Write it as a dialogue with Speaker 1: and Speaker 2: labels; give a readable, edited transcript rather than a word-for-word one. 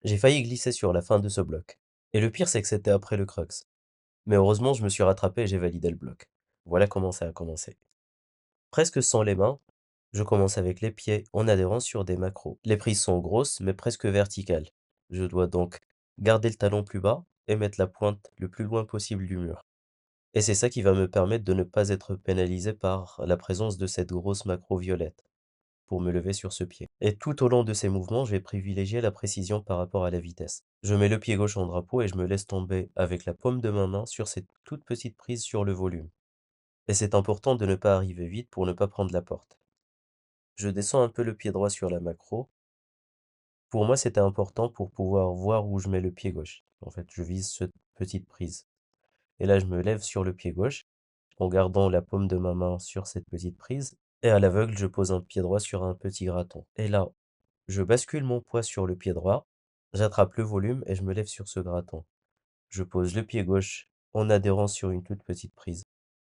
Speaker 1: J'ai failli glisser sur la fin de ce bloc. Et le pire, c'est que c'était après le crux. Mais heureusement, je me suis rattrapé et j'ai validé le bloc. Voilà comment ça a commencé. Presque sans les mains, je commence avec les pieds en adhérant sur des macros. Les prises sont grosses mais presque verticales. Je dois donc garder le talon plus bas et mettre la pointe le plus loin possible du mur. Et c'est ça qui va me permettre de ne pas être pénalisé par la présence de cette grosse macro violette pour me lever sur ce pied. Et tout au long de ces mouvements, je vais privilégier la précision par rapport à la vitesse. Je mets le pied gauche en drapeau et je me laisse tomber avec la paume de ma main sur cette toute petite prise sur le volume. Et c'est important de ne pas arriver vite pour ne pas prendre la porte. Je descends un peu le pied droit sur la macro. Pour moi, c'était important pour pouvoir voir où je mets le pied gauche. En fait, je vise cette petite prise. Et là, je me lève sur le pied gauche, en gardant la paume de ma main sur cette petite prise. Et à l'aveugle, je pose un pied droit sur un petit graton. Et là, je bascule mon poids sur le pied droit, j'attrape le volume et je me lève sur ce graton. Je pose le pied gauche en adhérant sur une toute petite prise.